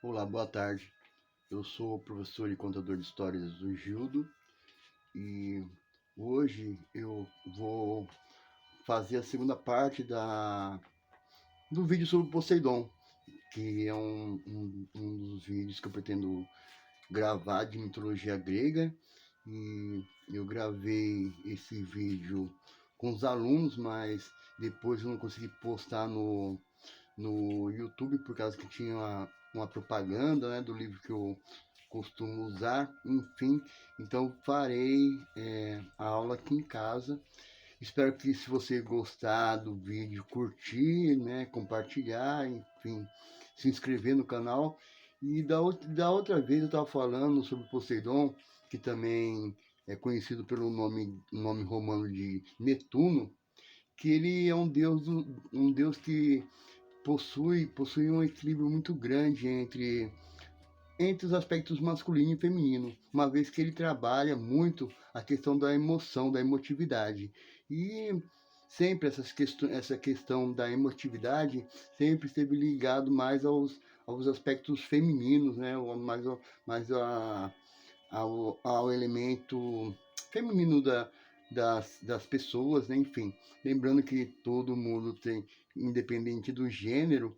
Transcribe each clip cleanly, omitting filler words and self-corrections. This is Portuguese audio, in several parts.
Olá, boa tarde. Eu sou o professor e contador de histórias do Gildo e hoje eu vou fazer a segunda parte do vídeo sobre Poseidon, que é um dos vídeos que eu pretendo gravar de mitologia grega. E eu gravei esse vídeo com os alunos, mas depois eu não consegui postar no YouTube por causa que tinha uma propaganda, né, do livro que eu costumo usar, enfim. Então farei a aula aqui em casa. Espero que, se você gostar do vídeo, curtir, né, compartilhar, enfim, se inscrever no canal. E da outra vez eu estava falando sobre Poseidon, que também é conhecido pelo nome romano de Netuno, que ele é um deus que possui um equilíbrio muito grande entre os aspectos masculino e feminino, uma vez que ele trabalha muito a questão da emoção, da emotividade. E sempre essa questão da emotividade sempre esteve ligado mais aos aspectos femininos, né? Mais ao elemento feminino das pessoas, né? Enfim. Lembrando que todo mundo tem, independente do gênero,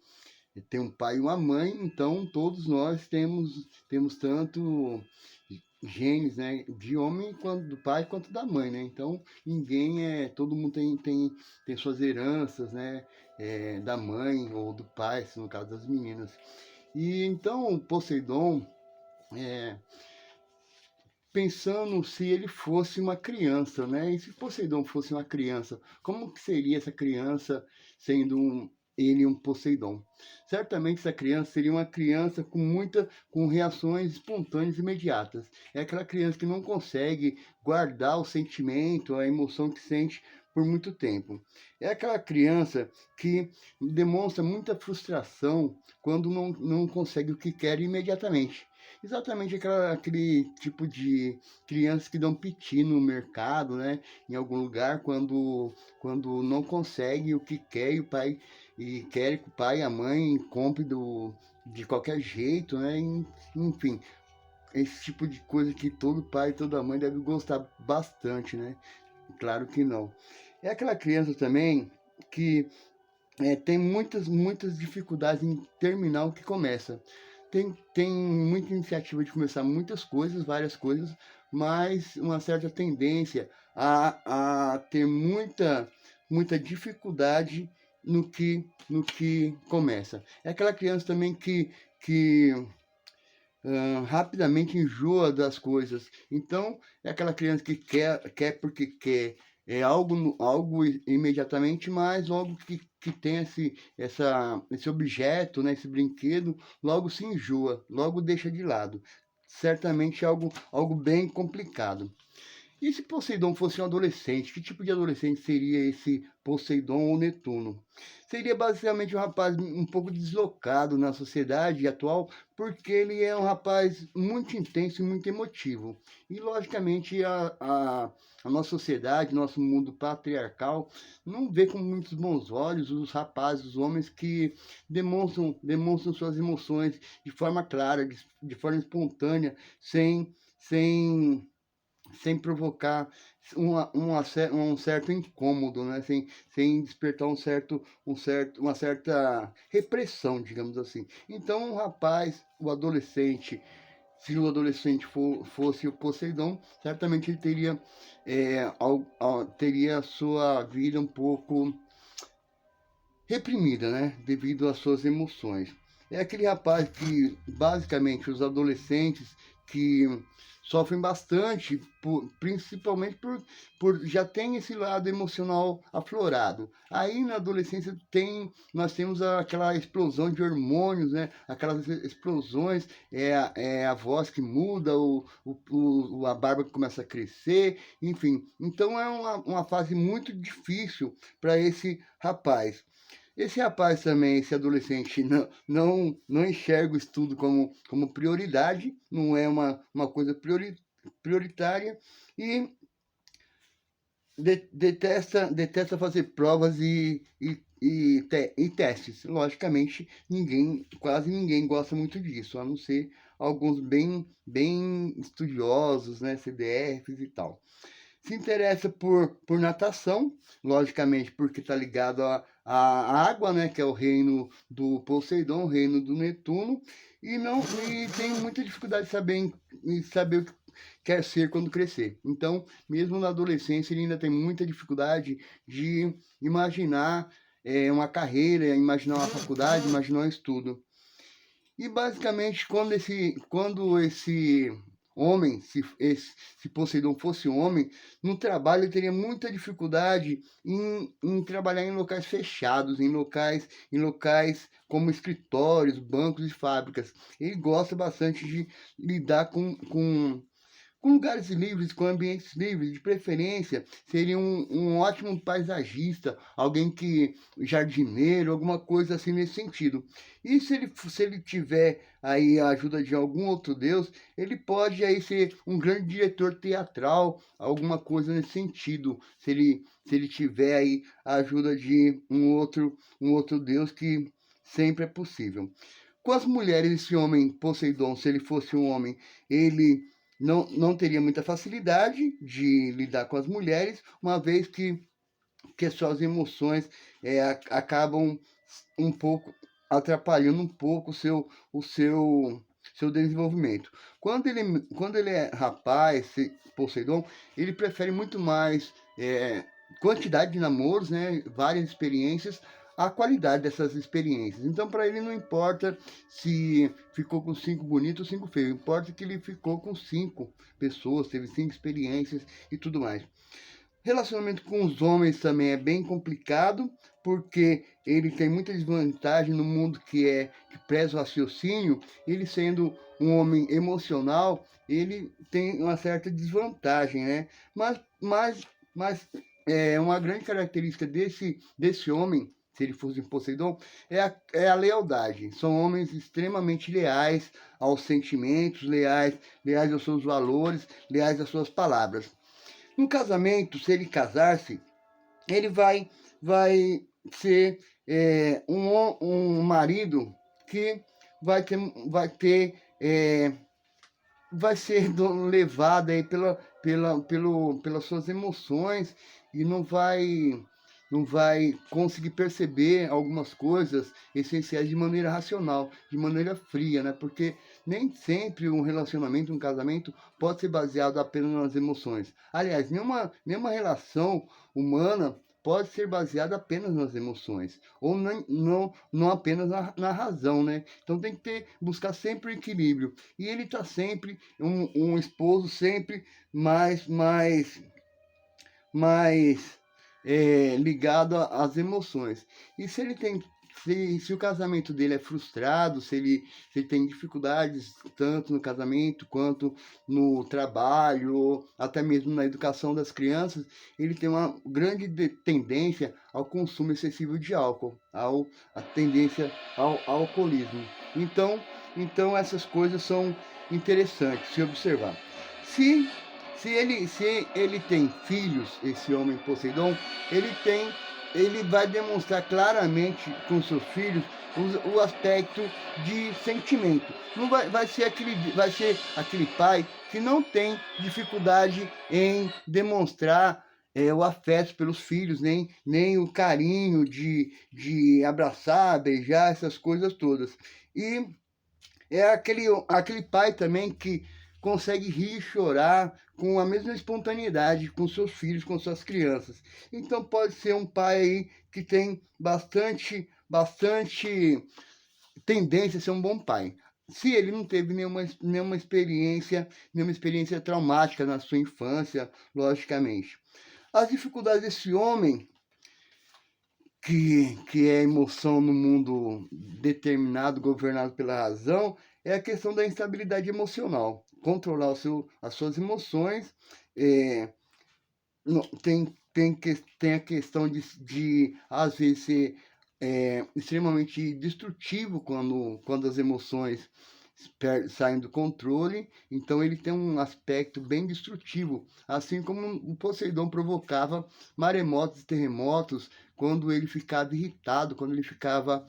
tem um pai e uma mãe, então todos nós temos tanto genes, né, de homem quanto do pai quanto da mãe, né? Então todo mundo tem suas heranças, né, da mãe ou do pai, no caso das meninas. E então Poseidon, é, pensando se ele fosse uma criança, né? E se Poseidon fosse uma criança, como que seria essa criança sendo ele um Poseidon? Certamente essa criança seria uma criança com reações espontâneas e imediatas. É aquela criança que não consegue guardar o sentimento, a emoção que sente por muito tempo. É aquela criança que demonstra muita frustração quando não consegue o que quer imediatamente. Exatamente aquele tipo de crianças que dão piti no mercado, né? Em algum lugar, quando não consegue o que quer e quer que o pai e a mãe compre de qualquer jeito, né? Enfim, esse tipo de coisa que todo pai e toda mãe deve gostar bastante, né? Claro que não. É aquela criança também que tem muitas dificuldades em terminar o que começa. Tem muita iniciativa de começar muitas coisas, várias coisas, mas uma certa tendência a ter muita dificuldade no que começa. É aquela criança também que rapidamente enjoa das coisas. Então, é aquela criança que quer porque quer algo imediatamente, mas logo que tem esse objeto, né, esse brinquedo, logo se enjoa, logo deixa de lado. Certamente é algo bem complicado. E se Poseidon fosse um adolescente, que tipo de adolescente seria esse Poseidon ou Netuno? Seria basicamente um rapaz um pouco deslocado na sociedade atual, porque ele é um rapaz muito intenso e muito emotivo. E, logicamente, a nossa sociedade, nosso mundo patriarcal, não vê com muitos bons olhos os rapazes, os homens que demonstram suas emoções de forma clara, de forma espontânea, sem provocar um certo incômodo, né? Sem despertar uma certa repressão, digamos assim. Então, o adolescente, se o adolescente fosse o Poseidon, certamente ele teria a sua vida um pouco reprimida, né? Devido às suas emoções. É aquele rapaz que, basicamente, os adolescentes que sofrem bastante, principalmente por já tem esse lado emocional aflorado. Aí na adolescência nós temos aquela explosão de hormônios, né? Aquelas explosões, a voz que muda, a barba que começa a crescer, enfim. Então é uma fase muito difícil para esse rapaz. Esse rapaz também, esse adolescente, não enxerga o estudo como prioridade, não é uma coisa prioritária e detesta fazer provas e e testes. Logicamente, quase ninguém gosta muito disso, a não ser alguns bem estudiosos, né, CDFs e tal. Se interessa por natação, logicamente porque está ligado à água, né, que é o reino do Poseidon, o reino do Netuno, e tem muita dificuldade em saber o que quer ser quando crescer. Então, mesmo na adolescência, ele ainda tem muita dificuldade de imaginar uma carreira, imaginar uma faculdade, imaginar um estudo. E basicamente, quando esse homem, se Poseidon fosse homem, no trabalho ele teria muita dificuldade em trabalhar em locais fechados, em locais como escritórios, bancos e fábricas. Ele gosta bastante de lidar com lugares livres, com ambientes livres, de preferência, seria um ótimo paisagista, alguém que, jardineiro, alguma coisa assim nesse sentido. E se ele tiver aí a ajuda de algum outro deus, ele pode aí ser um grande diretor teatral, alguma coisa nesse sentido, se ele tiver aí a ajuda de um outro deus que sempre é possível. Com as mulheres, esse homem, Poseidon, se ele fosse um homem, ele não teria muita facilidade de lidar com as mulheres, uma vez que suas emoções acabam um pouco atrapalhando um pouco seu desenvolvimento. Quando ele é rapaz, Poseidon, ele prefere muito mais quantidade de namoros, né, várias experiências, a qualidade dessas experiências. Então, para ele não importa se ficou com 5 bonitos ou 5 feios, importa que ele ficou com 5 pessoas, teve 5 experiências e tudo mais. Relacionamento com os homens também é bem complicado, porque ele tem muita desvantagem no mundo que preza o raciocínio. Ele sendo um homem emocional, ele tem uma certa desvantagem, né? Mas uma grande característica desse homem, se ele fosse um Poseidon, é a lealdade. São homens extremamente leais aos sentimentos, leais aos seus valores, leais às suas palavras. No casamento, se ele casar-se, ele vai ser um marido que vai ser levado aí pelas suas emoções e não vai conseguir perceber algumas coisas essenciais de maneira racional, de maneira fria, né? Porque nem sempre um relacionamento, um casamento pode ser baseado apenas nas emoções. Aliás, nenhuma relação humana pode ser baseada apenas nas emoções, ou não apenas na razão, né? Então tem que buscar sempre o equilíbrio. E ele está sempre, um esposo sempre mais ligado às emoções. E se o casamento dele é frustrado, se ele tem dificuldades tanto no casamento quanto no trabalho, até mesmo na educação das crianças, ele tem uma grande tendência ao consumo excessivo de álcool, a tendência ao alcoolismo. Então essas coisas são interessantes se observar. Se se ele tem filhos, esse homem Poseidon, ele vai demonstrar claramente com seus filhos o aspecto de sentimento. Não vai ser aquele pai que não tem dificuldade em demonstrar o afeto pelos filhos, nem o carinho de abraçar, beijar, essas coisas todas. E é aquele pai também que consegue rir e chorar com a mesma espontaneidade com seus filhos, com suas crianças. Então pode ser um pai aí que tem bastante tendência a ser um bom pai. Se ele não teve nenhuma experiência traumática na sua infância, logicamente. As dificuldades desse homem que é emoção no mundo determinado, governado pela razão, é a questão da instabilidade emocional. Controlar as suas emoções, tem a questão de às vezes, ser extremamente destrutivo quando as emoções saem do controle, então ele tem um aspecto bem destrutivo, assim como o Poseidon provocava maremotos e terremotos quando ele ficava irritado, quando ele ficava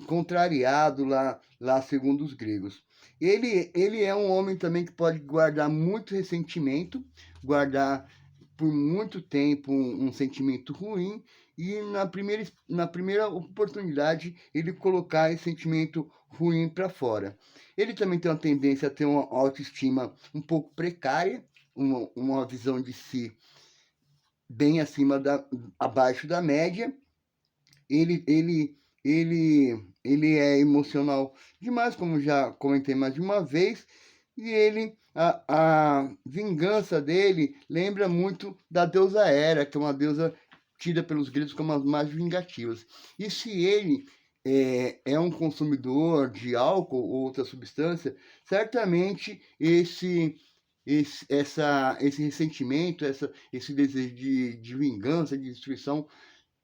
contrariado lá segundo os gregos. Ele é um homem também que pode guardar muito ressentimento, guardar por muito tempo um sentimento ruim, e na primeira oportunidade ele colocar esse sentimento ruim para fora. Ele também tem uma tendência a ter uma autoestima um pouco precária, uma visão de si bem abaixo da média. Ele é emocional demais, como já comentei mais de uma vez, e a vingança dele lembra muito da deusa Hera, que é uma deusa tida pelos gregos como as mais vingativas. E se ele é um consumidor de álcool ou outra substância, certamente esse ressentimento, esse desejo de vingança, de destruição,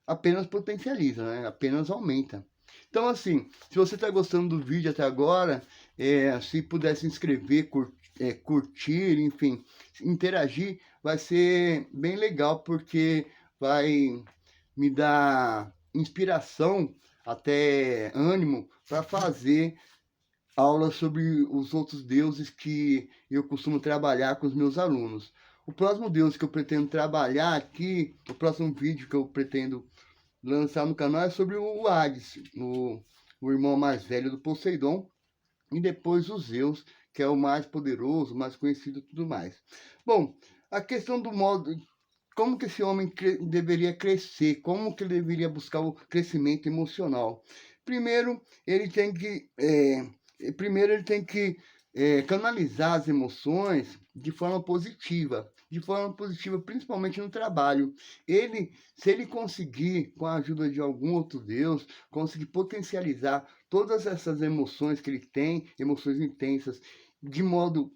apenas potencializa, né? Apenas aumenta. Então, assim, se você está gostando do vídeo até agora, se puder se inscrever, curtir, enfim, interagir, vai ser bem legal, porque vai me dar inspiração, até ânimo, para fazer aulas sobre os outros deuses que eu costumo trabalhar com os meus alunos. O próximo deus que eu pretendo trabalhar aqui, o próximo vídeo que eu pretendo lançar no canal é sobre o Hades, o irmão mais velho do Poseidon, e depois o Zeus, que é o mais poderoso, mais conhecido e tudo mais. Bom, a questão do modo, como que esse homem deveria crescer, como que ele deveria buscar o crescimento emocional. Primeiro, ele tem que canalizar as emoções de forma positiva, principalmente no trabalho. Se ele conseguir, com a ajuda de algum outro Deus, conseguir potencializar todas essas emoções que ele tem, emoções intensas, de modo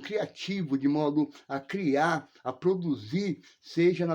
criativo, de modo a criar, a produzir, seja na